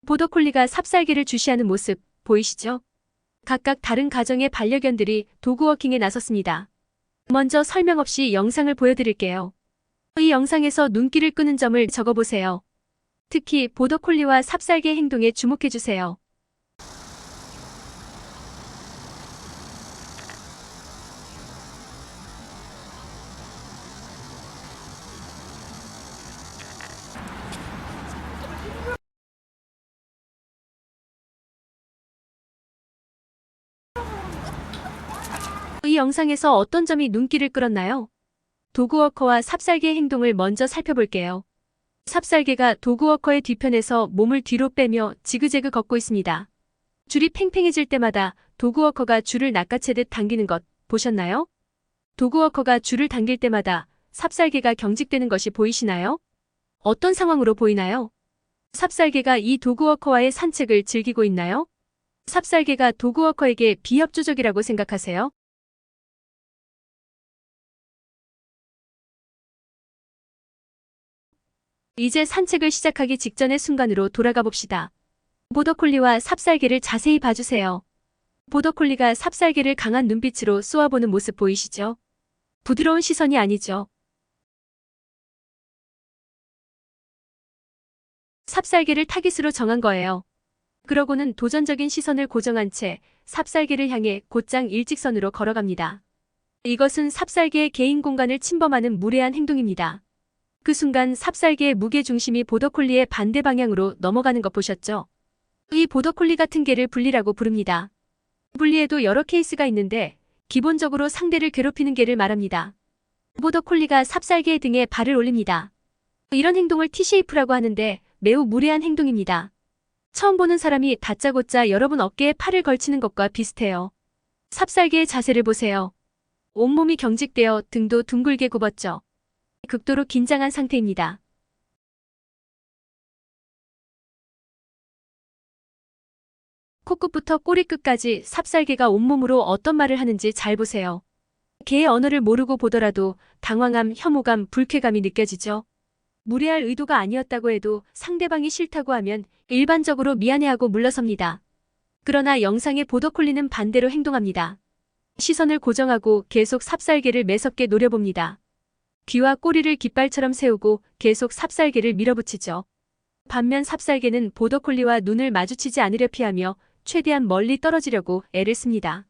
보더콜리가 삽살개를 주시하는 모습 보이시죠? 각각 다른 가정의 반려견들이 도그워킹에 나섰습니다. 먼저 설명 없이 영상을 보여드릴게요. 이 영상에서 눈길을 끄는 점을 적어보세요. 특히 보더콜리와 삽살개 행동에 주목해주세요. 이 영상에서 어떤 점이 눈길을 끌었나요? 도그워커와 삽살개의 행동을 먼저 살펴볼게요. 삽살개가 도그워커의 뒤편에서 몸을 뒤로 빼며 지그재그 걷고 있습니다. 줄이 팽팽해질 때마다 도그워커가 줄을 낚아채듯 당기는 것 보셨나요? 도그워커가 줄을 당길 때마다 삽살개가 경직되는 것이 보이시나요? 어떤 상황으로 보이나요? 삽살개가 이 도그워커와의 산책을 즐기고 있나요? 삽살개가 도그워커에게 비협조적이라고 생각하세요? 이제 산책을 시작하기 직전의 순간으로 돌아가 봅시다. 보더콜리와 삽살개를 자세히 봐주세요. 보더콜리가 삽살개를 강한 눈빛으로 쏘아보는 모습 보이시죠? 부드러운 시선이 아니죠. 삽살개를 타깃으로 정한 거예요. 그러고는 도전적인 시선을 고정한 채 삽살개를 향해 곧장 일직선으로 걸어갑니다. 이것은 삽살개의 개인 공간을 침범하는 무례한 행동입니다. 그 순간 삽살개의 무게중심이 보더콜리의 반대 방향으로 넘어가는 것 보셨죠? 이 보더콜리 같은 개를 분리라고 부릅니다. 분리에도 여러 케이스가 있는데 기본적으로 상대를 괴롭히는 개를 말합니다. 보더콜리가 삽살개의 등에 발을 올립니다. 이런 행동을 T쉐이프라고 하는데 매우 무례한 행동입니다. 처음 보는 사람이 다짜고짜 여러분 어깨에 팔을 걸치는 것과 비슷해요. 삽살개의 자세를 보세요. 온몸이 경직되어 등도 둥글게 굽었죠. 극도로 긴장한 상태입니다. 코끝부터 꼬리끝까지 삽살개가 온몸으로 어떤 말을 하는지 잘 보세요. 개의 언어를 모르고 보더라도 당황함, 혐오감, 불쾌감이 느껴지죠. 무례할 의도가 아니었다고 해도 상대방이 싫다고 하면 일반적으로 미안해하고 물러섭니다. 그러나 영상의 보더콜리는 반대로 행동합니다. 시선을 고정하고 계속 삽살개를 매섭게 노려봅니다. 귀와 꼬리를 깃발처럼 세우고 계속 삽살개를 밀어붙이죠. 반면 삽살개는 보더콜리와 눈을 마주치지 않으려 피하며 최대한 멀리 떨어지려고 애를 씁니다.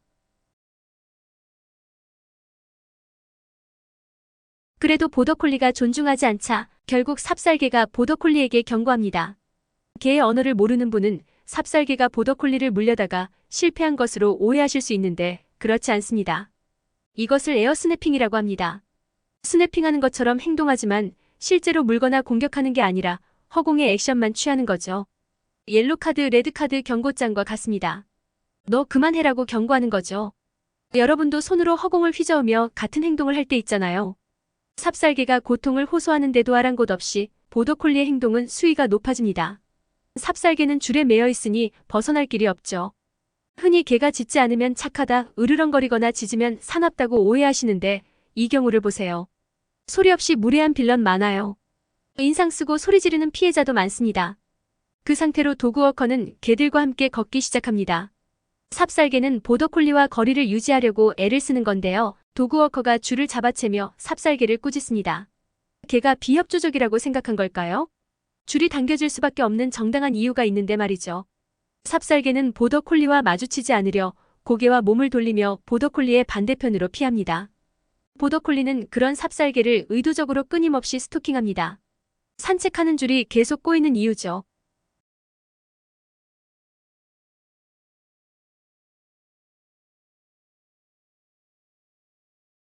그래도 보더콜리가 존중하지 않자 결국 삽살개가 보더콜리에게 경고합니다. 개의 언어를 모르는 분은 삽살개가 보더콜리를 물려다가 실패한 것으로 오해하실 수 있는데 그렇지 않습니다. 이것을 에어 스냅핑이라고 합니다. 스냅핑하는 것처럼 행동하지만 실제로 물거나 공격하는 게 아니라 허공의 액션만 취하는 거죠. 옐로카드, 레드카드 경고장과 같습니다. 너 그만해라고 경고하는 거죠. 여러분도 손으로 허공을 휘저으며 같은 행동을 할 때 있잖아요. 삽살개가 고통을 호소하는데도 아랑곳 없이 보더콜리의 행동은 수위가 높아집니다. 삽살개는 줄에 매여 있으니 벗어날 길이 없죠. 흔히 개가 짖지 않으면 착하다, 으르렁거리거나 짖으면 사납다고 오해하시는데 이 경우를 보세요. 소리 없이 무례한 빌런 많아요. 인상 쓰고 소리 지르는 피해자도 많습니다. 그 상태로 도그워커는 개들과 함께 걷기 시작합니다. 삽살개는 보더콜리와 거리를 유지하려고 애를 쓰는 건데요. 도그워커가 줄을 잡아채며 삽살개를 꾸짖습니다. 개가 비협조적이라고 생각한 걸까요? 줄이 당겨질 수밖에 없는 정당한 이유가 있는데 말이죠. 삽살개는 보더콜리와 마주치지 않으려 고개와 몸을 돌리며 보더콜리의 반대편으로 피합니다. 보더콜리는 그런 삽살개를 의도적으로 끊임없이 스토킹합니다. 산책하는 줄이 계속 꼬이는 이유죠.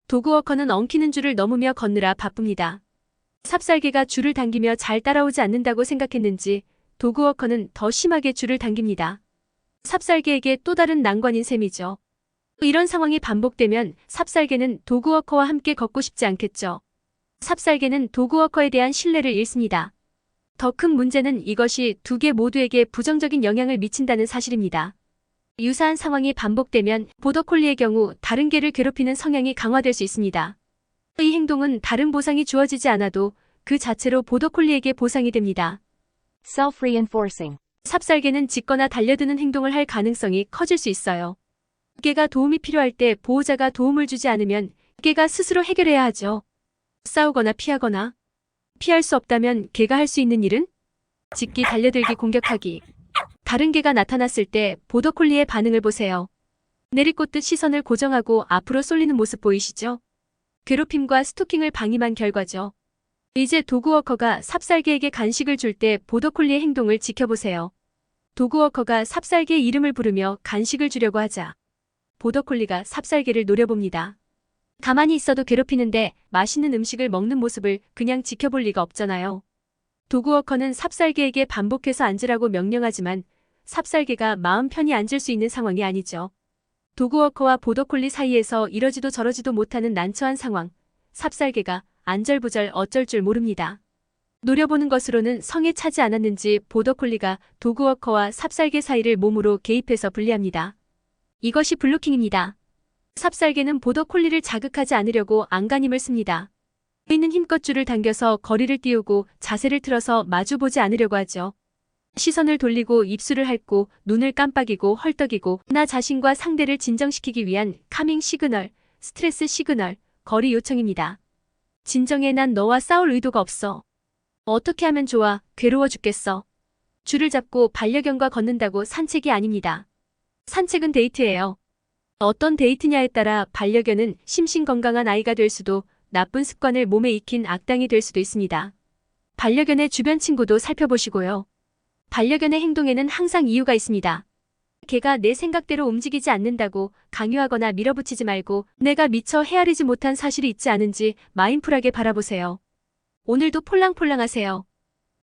도그워커는 엉키는 줄을 넘으며 걷느라 바쁩니다. 삽살개가 줄을 당기며 잘 따라오지 않는다고 생각했는지 도그워커는 더 심하게 줄을 당깁니다. 삽살개에게 또 다른 난관인 셈이죠. 이런 상황이 반복되면 삽살개는 도그워커와 함께 걷고 싶지 않겠죠. 삽살개는 도그워커에 대한 신뢰를 잃습니다. 더 큰 문제는 이것이 두 개 모두에게 부정적인 영향을 미친다는 사실입니다. 유사한 상황이 반복되면 보더콜리의 경우 다른 개를 괴롭히는 성향이 강화될 수 있습니다. 이 행동은 다른 보상이 주어지지 않아도 그 자체로 보더콜리에게 보상이 됩니다. Self-reinforcing. 삽살개는 짖거나 달려드는 행동을 할 가능성이 커질 수 있어요. 개가 도움이 필요할 때 보호자가 도움을 주지 않으면 개가 스스로 해결해야 하죠. 싸우거나 피하거나. 피할 수 없다면 개가 할 수 있는 일은? 짖기, 달려들기, 공격하기. 다른 개가 나타났을 때 보더콜리의 반응을 보세요. 내리꽂듯 시선을 고정하고 앞으로 쏠리는 모습 보이시죠? 괴롭힘과 스토킹을 방임한 결과죠. 이제 도그워커가 삽살개에게 간식을 줄 때 보더콜리의 행동을 지켜보세요. 도그워커가 삽살개의 이름을 부르며 간식을 주려고 하자 보더콜리가 삽살개를 노려봅니다. 가만히 있어도 괴롭히는데 맛있는 음식을 먹는 모습을 그냥 지켜볼 리가 없잖아요. 도그워커는 삽살개에게 반복해서 앉으라고 명령하지만 삽살개가 마음 편히 앉을 수 있는 상황이 아니죠. 도그워커와 보더콜리 사이에서 이러지도 저러지도 못하는 난처한 상황. 삽살개가 안절부절 어쩔 줄 모릅니다. 노려보는 것으로는 성에 차지 않았는지 보더콜리가 도그워커와 삽살개 사이를 몸으로 개입해서 분리합니다. 이것이 블로킹입니다. 삽살개는 보더콜리를 자극하지 않으려고 안간힘을 씁니다. 있는 힘껏 줄을 당겨서 거리를 띄우고 자세를 틀어서 마주보지 않으려고 하죠. 시선을 돌리고 입술을 핥고 눈을 깜빡이고 헐떡이고 나 자신과 상대를 진정시키기 위한 카밍 시그널, 스트레스 시그널, 거리 요청입니다. 진정해, 난 너와 싸울 의도가 없어. 어떻게 하면 좋아? 괴로워 죽겠어. 줄을 잡고 반려견과 걷는다고 산책이 아닙니다. 산책은 데이트예요. 어떤 데이트냐에 따라 반려견은 심신건강한 아이가 될 수도 나쁜 습관을 몸에 익힌 악당이 될 수도 있습니다. 반려견의 주변 친구도 살펴보시고요. 반려견의 행동에는 항상 이유가 있습니다. 개가 내 생각대로 움직이지 않는다고 강요하거나 밀어붙이지 말고 내가 미처 헤아리지 못한 사실이 있지 않은지 마인드풀하게 바라보세요. 오늘도 폴랑폴랑하세요.